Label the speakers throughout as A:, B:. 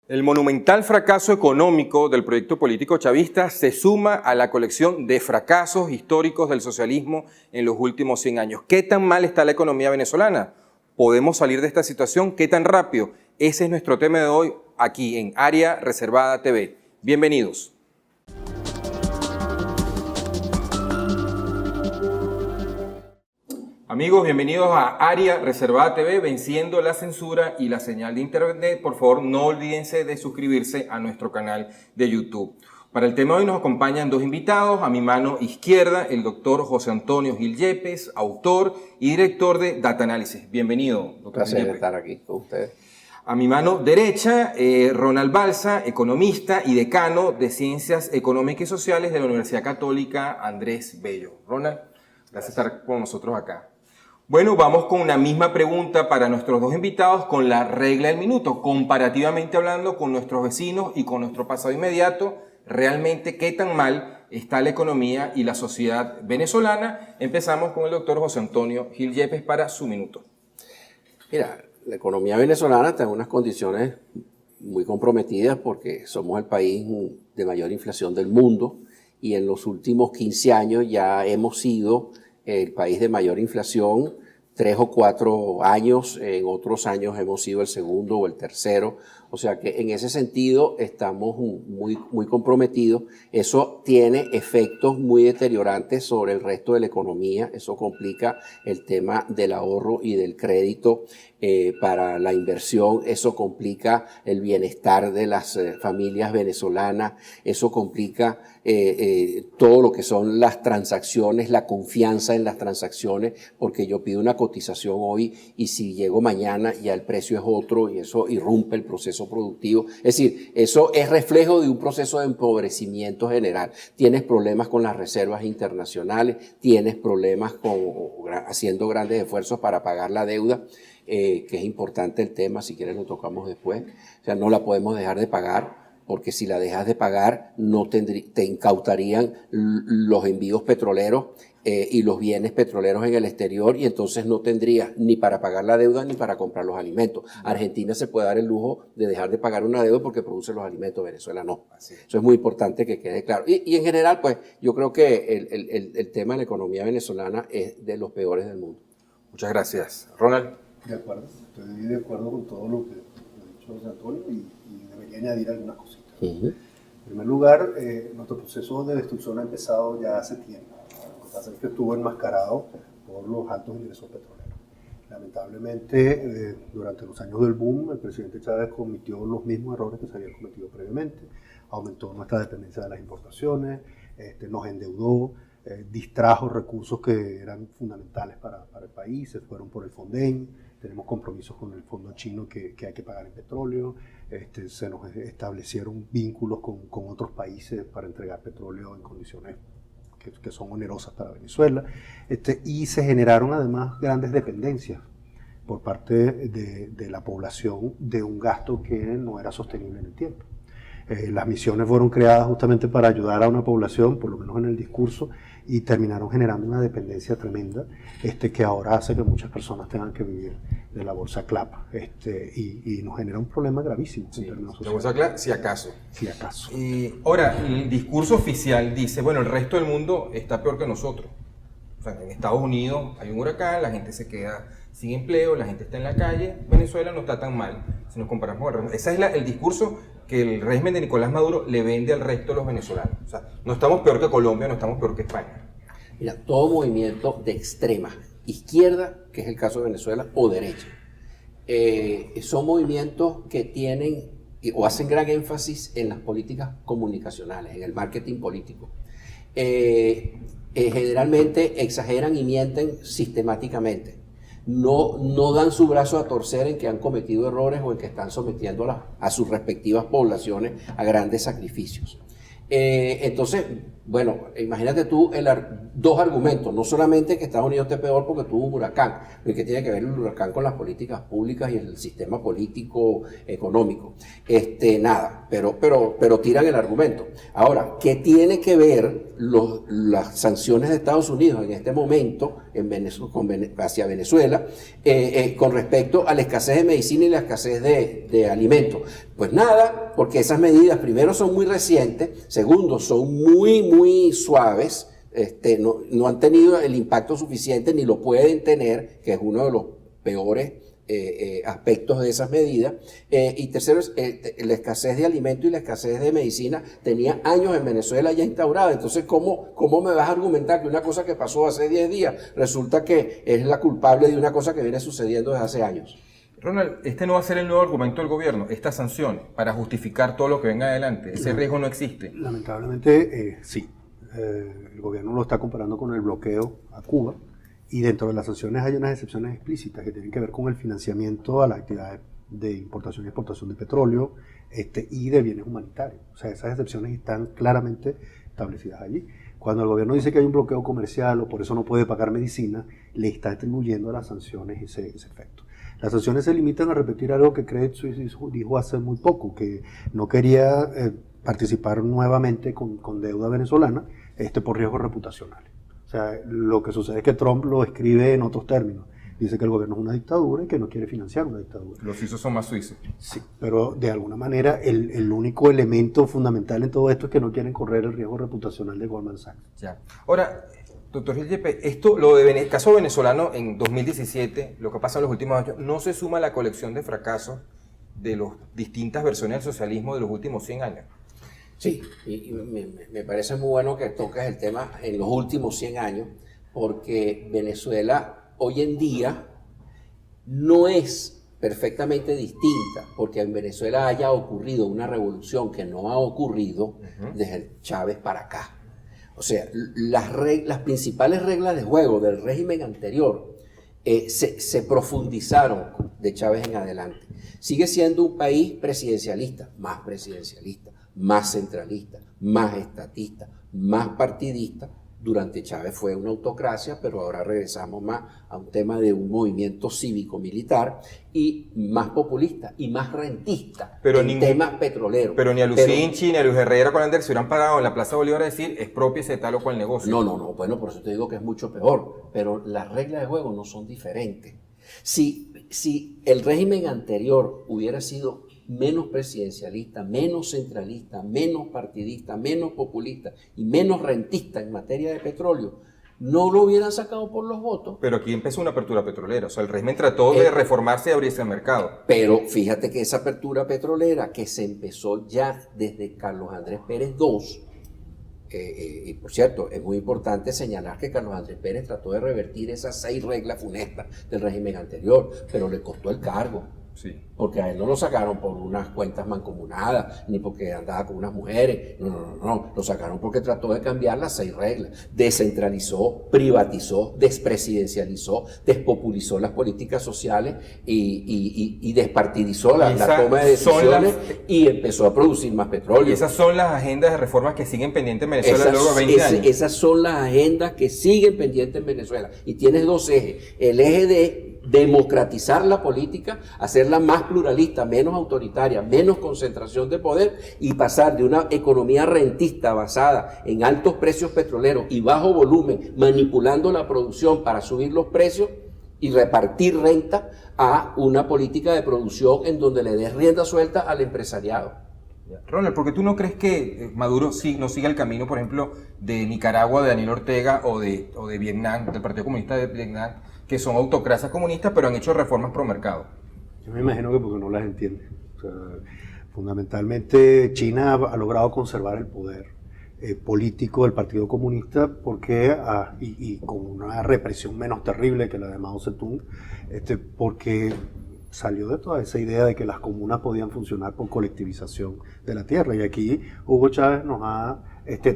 A: El monumental fracaso económico del proyecto político chavista se suma a la colección de fracasos históricos del socialismo en los últimos 100 años. ¿Qué tan mal está la economía venezolana? ¿Podemos salir de esta situación? ¿Qué tan rápido? Ese es nuestro tema de hoy aquí en Área Reservada TV. Bienvenidos. Amigos, bienvenidos a Área Reservada TV, venciendo la censura y la señal de internet. Por favor, no olvídense de suscribirse a nuestro canal de YouTube. Para el tema de hoy nos acompañan dos invitados. A mi mano izquierda, el doctor José Antonio Gil Yepes, autor y director de Data Análisis. Bienvenido, doctor.
B: Placer estar aquí con ustedes.
A: A mi mano derecha, Ronald Balsa, economista y decano de Ciencias Económicas y Sociales de la Universidad Católica Andrés Bello. Ronald, gracias por estar con nosotros acá. Bueno, vamos con una misma pregunta para nuestros dos invitados con la regla del minuto. Comparativamente hablando con nuestros vecinos y con nuestro pasado inmediato, realmente qué tan mal está la economía y la sociedad venezolana. Empezamos con el doctor José Antonio Gil Yepes para su minuto.
B: Mira, la economía venezolana está en unas condiciones muy comprometidas porque somos el país de mayor inflación del mundo y en los últimos 15 años ya hemos sido el país de mayor inflación, 3 o 4 años, en otros años hemos sido el segundo o el tercero, o sea que en ese sentido estamos muy comprometidos. Eso tiene efectos muy deteriorantes sobre el resto de la economía, eso complica el tema del ahorro y del crédito para la inversión, eso complica el bienestar de las familias venezolanas, eso complica todo lo que son las transacciones, la confianza en las transacciones, porque yo pido una cotización hoy y si llego mañana ya el precio es otro y eso irrumpe el proceso productivo. Es decir, eso es reflejo de un proceso de empobrecimiento general. Tienes problemas con las reservas internacionales, tienes problemas haciendo grandes esfuerzos para pagar la deuda, que es importante el tema, si quieres lo tocamos después. O sea, no la podemos dejar de pagar, porque si la dejas de pagar no te incautarían los envíos petroleros y los bienes petroleros en el exterior y entonces no tendrías ni para pagar la deuda ni para comprar los alimentos. Argentina se puede dar el lujo de dejar de pagar una deuda porque produce los alimentos, Venezuela no. Eso es muy importante que quede claro. Y en general, pues yo creo que el tema de la economía venezolana es de los peores del mundo.
A: Muchas gracias. Ronald.
C: De acuerdo, estoy de acuerdo con todo lo que ha dicho José Antonio y debería añadir algunas cositas. En primer lugar, nuestro proceso de destrucción ha empezado ya hace tiempo. Lo que pasa es que estuvo enmascarado por los altos ingresos petroleros. Lamentablemente, durante los años del boom, el presidente Chávez cometió los mismos errores que se habían cometido previamente. Aumentó nuestra dependencia de las importaciones, nos endeudó, distrajo recursos que eran fundamentales para el país, se fueron por el Fonden. Tenemos compromisos con el fondo chino que hay que pagar en petróleo, se nos establecieron vínculos con otros países para entregar petróleo en condiciones que son onerosas para Venezuela, y se generaron además grandes dependencias por parte de la población de un gasto que no era sostenible en el tiempo. Las misiones fueron creadas justamente para ayudar a una población, por lo menos en el discurso, y terminaron generando una dependencia tremenda que ahora hace que muchas personas tengan que vivir de la bolsa CLAP y nos genera un problema gravísimo.
A: Sí, la bolsa CLAP, si acaso.
C: Si acaso.
A: Ahora, el discurso oficial dice, bueno, el resto del mundo está peor que nosotros. O sea, en Estados Unidos hay un huracán, la gente se queda sin empleo, la gente está en la calle, Venezuela no está tan mal si nos comparamos con el resto. Ese es el discurso que el régimen de Nicolás Maduro le vende al resto de los venezolanos. O sea, no estamos peor que Colombia, no estamos peor que España.
B: Mira, todo movimiento de extrema izquierda, que es el caso de Venezuela, o derecha, son movimientos que tienen o hacen gran énfasis en las políticas comunicacionales, en el marketing político. Generalmente exageran y mienten sistemáticamente. No dan su brazo a torcer en que han cometido errores o en que están sometiendo a sus respectivas poblaciones a grandes sacrificios. Entonces, Bueno, imagínate tú dos argumentos, no solamente que Estados Unidos esté peor porque tuvo un huracán, sino que tiene que ver el huracán con las políticas públicas y el sistema político económico. Nada, pero tiran el argumento. Ahora, ¿qué tiene que ver las sanciones de Estados Unidos en este momento hacia Venezuela con respecto a la escasez de medicina y la escasez de alimentos? Pues nada, porque esas medidas, primero, son muy recientes, segundo, son muy suaves, no han tenido el impacto suficiente ni lo pueden tener, que es uno de los peores aspectos de esas medidas, y tercero, la escasez de alimentos y la escasez de medicina tenía años en Venezuela ya instaurada. Entonces, ¿cómo me vas a argumentar que una cosa que pasó hace 10 días resulta que es la culpable de una cosa que viene sucediendo desde hace años?
A: Ronald, este no va a ser el nuevo argumento del gobierno, esta sanción, para justificar todo lo que venga adelante. Ese riesgo no existe.
C: Lamentablemente, sí. El gobierno lo está comparando con el bloqueo a Cuba, y dentro de las sanciones hay unas excepciones explícitas que tienen que ver con el financiamiento a las actividades de importación y exportación de petróleo y de bienes humanitarios. O sea, esas excepciones están claramente establecidas allí. Cuando el gobierno dice que hay un bloqueo comercial o por eso no puede pagar medicina, le está atribuyendo a las sanciones ese efecto. Las sanciones se limitan a repetir algo que Credit Suisse dijo hace muy poco, que no quería participar nuevamente con deuda venezolana por riesgos reputacionales. O sea, lo que sucede es que Trump lo escribe en otros términos. Dice que el gobierno es una dictadura y que no quiere financiar una dictadura.
A: Los suizos son más suizos.
C: Sí, pero de alguna manera el único elemento fundamental en todo esto es que no quieren correr el riesgo reputacional de Goldman Sachs.
A: Ya. Ahora, doctor Gil Yepes, lo de caso venezolano en 2017, lo que pasa en los últimos años, no se suma a la colección de fracasos de las distintas versiones del socialismo de los últimos 100 años.
B: Sí, y me parece muy bueno que toques el tema en los últimos 100 años, porque Venezuela hoy en día no es perfectamente distinta, porque en Venezuela haya ocurrido una revolución que no ha ocurrido desde Chávez para acá. O sea, las principales reglas de juego del régimen anterior se profundizaron de Chávez en adelante. Sigue siendo un país presidencialista, más centralista, más estatista, más partidista. Durante Chávez fue una autocracia, pero ahora regresamos más a un tema de un movimiento cívico-militar y más populista y más rentista en temas petroleros.
A: Pero ni a Lucinchi ni a Luis Herrera Colander se hubieran parado en la Plaza Bolívar a decir expropiese de tal o cual negocio.
B: No, bueno, por eso te digo que es mucho peor, pero las reglas de juego no son diferentes. Si el régimen anterior hubiera sido menos presidencialista, menos centralista, menos partidista, menos populista y menos rentista en materia de petróleo, no lo hubieran sacado por los votos.
A: Pero aquí empezó una apertura petrolera, o sea, el régimen trató de reformarse y abrirse al mercado.
B: Pero fíjate que esa apertura petrolera que se empezó ya desde Carlos Andrés Pérez II, y por cierto, es muy importante señalar que Carlos Andrés Pérez trató de revertir esas 6 reglas funestas del régimen anterior, pero le costó el cargo.
A: Sí.
B: Porque a él no lo sacaron por unas cuentas mancomunadas, ni porque andaba con unas mujeres, no, lo sacaron porque trató de cambiar las 6 reglas, descentralizó, privatizó, despresidencializó, despopulizó las políticas sociales y despartidizó la toma de decisiones y empezó a producir más petróleo.
A: Y esas son las agendas de reformas que siguen pendientes en Venezuela luego de 20 años.
B: Esas son las agendas que siguen pendientes en Venezuela y tienes 2 ejes, el eje de democratizar la política, hacerla más pluralista, menos autoritaria, menos concentración de poder y pasar de una economía rentista basada en altos precios petroleros y bajo volumen, manipulando la producción para subir los precios y repartir renta, a una política de producción en donde le des rienda suelta al empresariado.
A: Ronald, ¿por qué tú no crees que Maduro no siga el camino, por ejemplo, de Nicaragua, de Daniel Ortega o de Vietnam, del Partido Comunista de Vietnam, que son autocracias comunistas, pero han hecho reformas pro mercado?
C: Yo me imagino que porque no las entiende. O sea, fundamentalmente China ha logrado conservar el poder político del Partido Comunista porque y con una represión menos terrible que la de Mao Zedong, porque salió de toda esa idea de que las comunas podían funcionar por colectivización de la tierra. Y aquí Hugo Chávez nos ha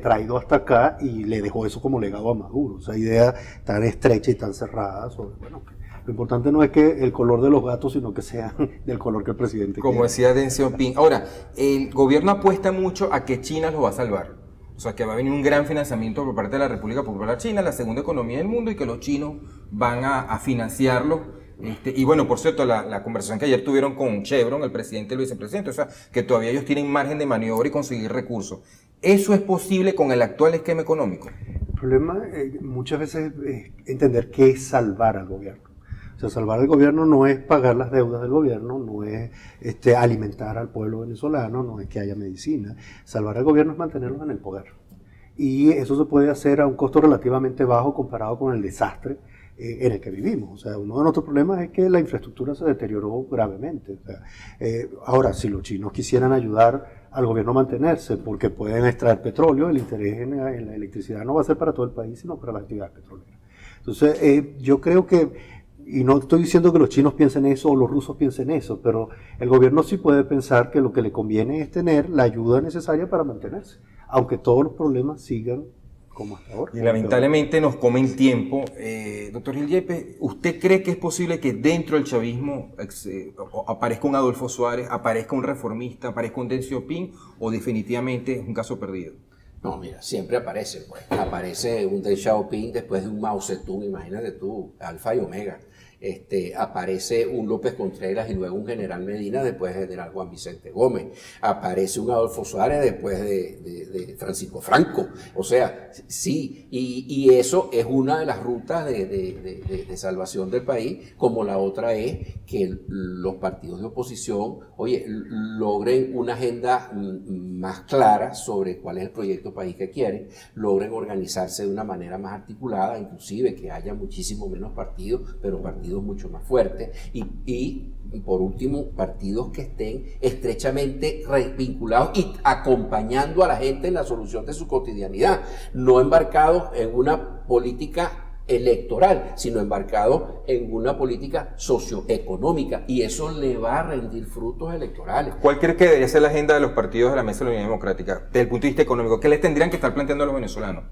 C: traído hasta acá y le dejó eso como legado a Maduro. Esa idea tan estrecha y tan cerrada sobre, bueno, lo importante no es que el color de los gatos, sino que sea del color que el presidente
A: Como
C: quiere.
A: decía Deng Xiaoping. Ahora, el gobierno apuesta mucho a que China los va a salvar. O O sea, que va a venir un gran financiamiento por parte de la República Popular China, la segunda economía del mundo, y que los chinos van a financiarlo. Y bueno, por cierto, la conversación que ayer tuvieron con Chevron, el presidente y el vicepresidente, o sea, que todavía ellos tienen margen de maniobra y conseguir recursos. ¿Eso es posible con el actual esquema económico?
C: El problema muchas veces es entender qué es salvar al gobierno. O sea, salvar al gobierno no es pagar las deudas del gobierno, no es alimentar al pueblo venezolano, no es que haya medicina. Salvar al gobierno es mantenerlos en el poder. Y eso se puede hacer a un costo relativamente bajo comparado con el desastre en el que vivimos. O sea, uno de nuestros problemas es que la infraestructura se deterioró gravemente. O sea, ahora, si los chinos quisieran ayudar al gobierno a mantenerse porque pueden extraer petróleo, el interés en la electricidad no va a ser para todo el país, sino para la actividad petrolera. Entonces, yo creo que, y no estoy diciendo que los chinos piensen eso o los rusos piensen eso, pero el gobierno sí puede pensar que lo que le conviene es tener la ayuda necesaria para mantenerse, aunque todos los problemas sigan como hasta ahora.
A: Y lamentablemente nos come el tiempo. Doctor Gil Yepes, ¿usted cree que es posible que dentro del chavismo aparezca un Adolfo Suárez, aparezca un reformista, aparezca un Deng Xiaoping, o definitivamente es un caso perdido?
B: No, mira, siempre aparece, pues. Aparece un Deng Xiaoping después de un Mao Zedong, imagínate tú, alfa y omega. Aparece un López Contreras y luego un general Medina después del general Juan Vicente Gómez. Aparece un Adolfo Suárez después de Francisco Franco. O sea, sí, y eso es una de las rutas de salvación del país, como la otra es que los partidos de oposición, oye, logren una agenda más clara sobre cuál es el proyecto país que quieren, logren organizarse de una manera más articulada, inclusive que haya muchísimo menos partidos, pero partidos mucho más fuertes, y por último, partidos que estén estrechamente vinculados y acompañando a la gente en la solución de su cotidianidad, no embarcados en una política electoral, sino embarcado en una política socioeconómica, y eso le va a rendir frutos electorales.
A: ¿Cuál cree que debería ser la agenda de los partidos de la Mesa de la Unidad Democrática desde el punto de vista económico? ¿Qué les tendrían que estar planteando a los venezolanos?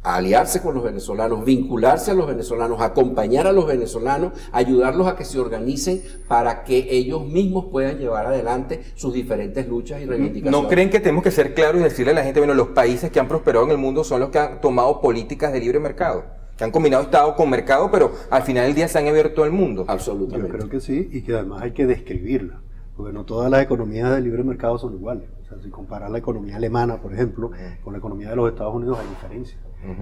B: Aliarse con los venezolanos, vincularse a los venezolanos, acompañar a los venezolanos, ayudarlos a que se organicen para que ellos mismos puedan llevar adelante sus diferentes luchas y reivindicaciones.
A: ¿No creen que tenemos que ser claros y decirle a la gente, bueno, los países que han prosperado en el mundo son los que han tomado políticas de libre mercado, que han combinado Estado con mercado, pero al final del día se han abierto al mundo?
B: Absolutamente.
C: Yo creo que sí, y que además hay que describirla, porque no todas las economías de libre mercado son iguales. O sea, si comparas la economía alemana, por ejemplo, con la economía de los Estados Unidos, hay diferencias.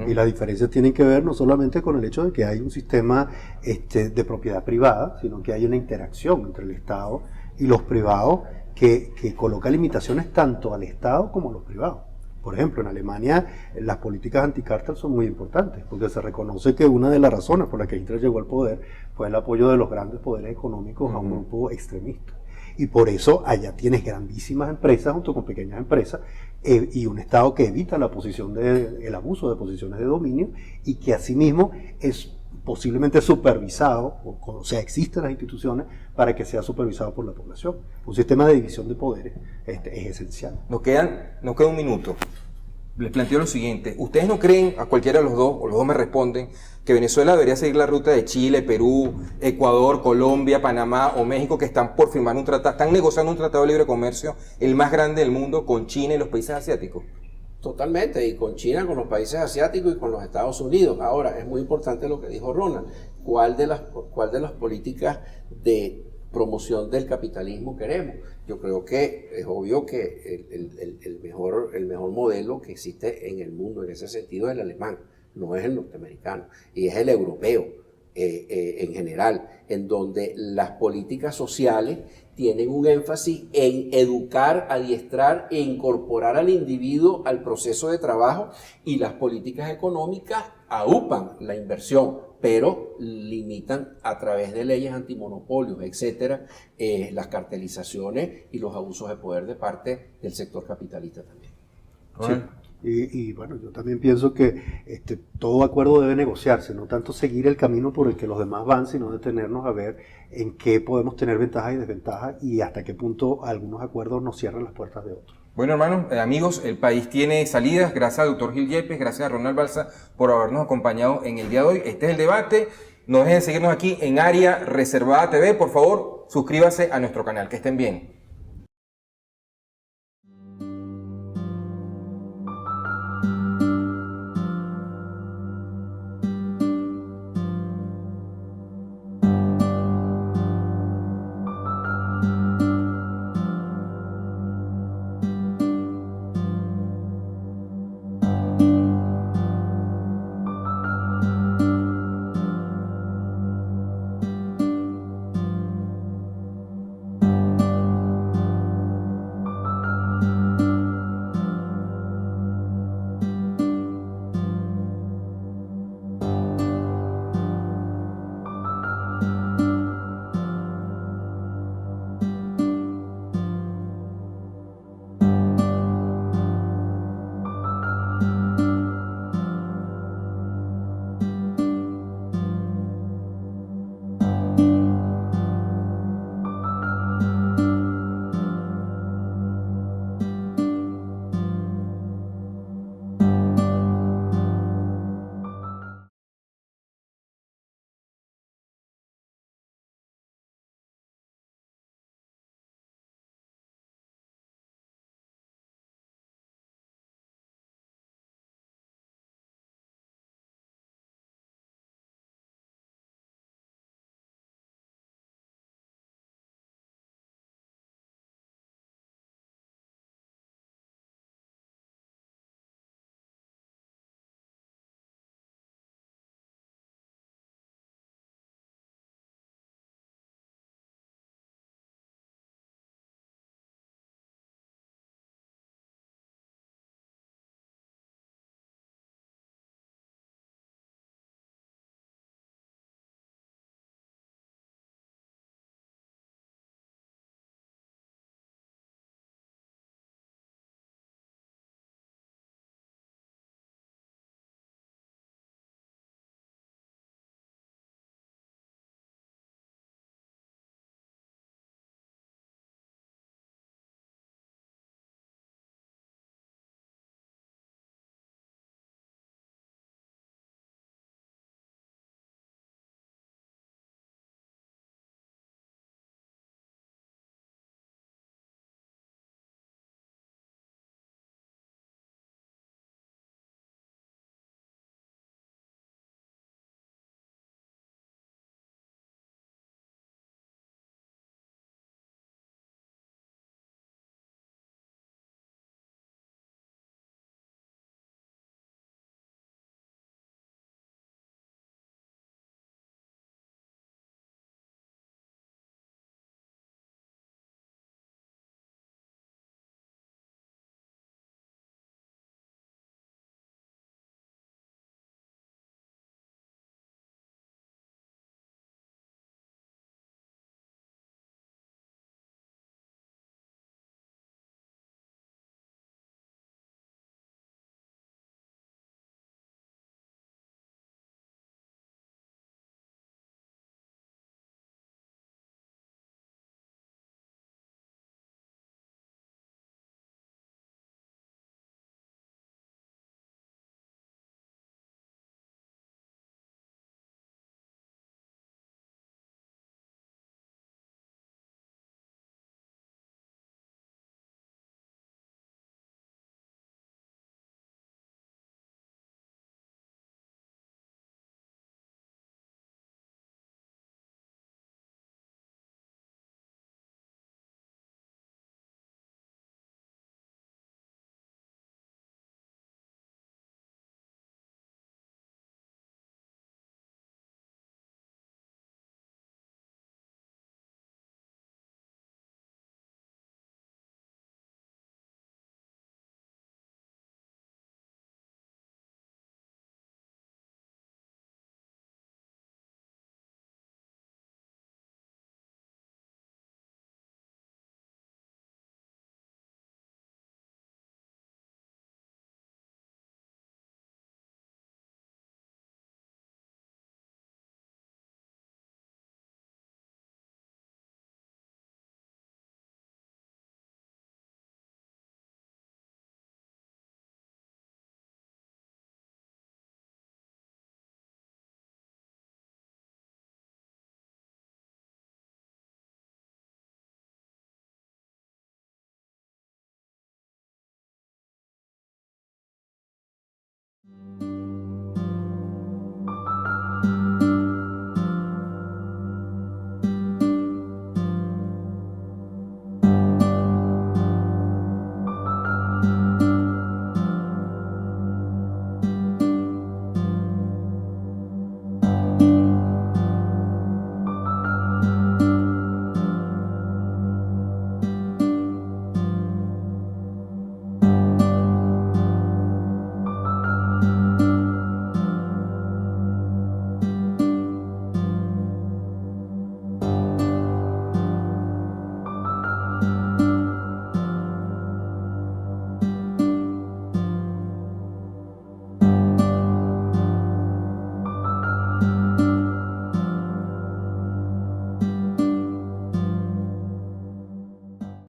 C: Y las diferencias tienen que ver no solamente con el hecho de que hay un sistema de propiedad privada, sino que hay una interacción entre el Estado y los privados que coloca limitaciones tanto al Estado como a los privados. Por ejemplo, en Alemania las políticas anticártel son muy importantes, porque se reconoce que una de las razones por las que Hitler llegó al poder fue el apoyo de los grandes poderes económicos a un grupo extremista. Y por eso allá tienes grandísimas empresas junto con pequeñas empresas y un Estado que evita la posición el abuso de posiciones de dominio, y que asimismo es posiblemente supervisado, o sea, existen las instituciones para que sea supervisado por la población. Un sistema de división de poderes es esencial.
A: Nos queda un minuto. Les planteo lo siguiente: ¿ustedes no creen, a cualquiera de los dos, o los dos me responden, que Venezuela debería seguir la ruta de Chile, Perú, Ecuador, Colombia, Panamá o México, que están por firmar un tratado, están negociando un tratado de libre comercio, el más grande del mundo, con China y los países asiáticos?
B: Totalmente, y con China, con los países asiáticos y con los Estados Unidos. Ahora, es muy importante lo que dijo Ronald. ¿Cuál de las políticas de promoción del capitalismo queremos? Yo creo que es obvio que el mejor modelo que existe en el mundo en ese sentido es el alemán, no es el norteamericano, y es el europeo en general, en donde las políticas sociales tienen un énfasis en educar, adiestrar e incorporar al individuo al proceso de trabajo, y las políticas económicas aupan la inversión, pero limitan a través de leyes antimonopolios, etcétera, las cartelizaciones y los abusos de poder de parte del sector capitalista también.
C: Sí. Y bueno, yo también pienso que todo acuerdo debe negociarse, no tanto seguir el camino por el que los demás van, sino detenernos a ver en qué podemos tener ventajas y desventajas y hasta qué punto algunos acuerdos nos cierran las puertas de otros.
A: Bueno, hermanos, amigos, el país tiene salidas. Gracias al doctor Gil Yepes, gracias a Ronald Balsa por habernos acompañado en el día de hoy. Este es el debate. No dejen de seguirnos aquí en Área Reservada TV. Por favor, suscríbase a nuestro canal. Que estén bien.
C: Chao.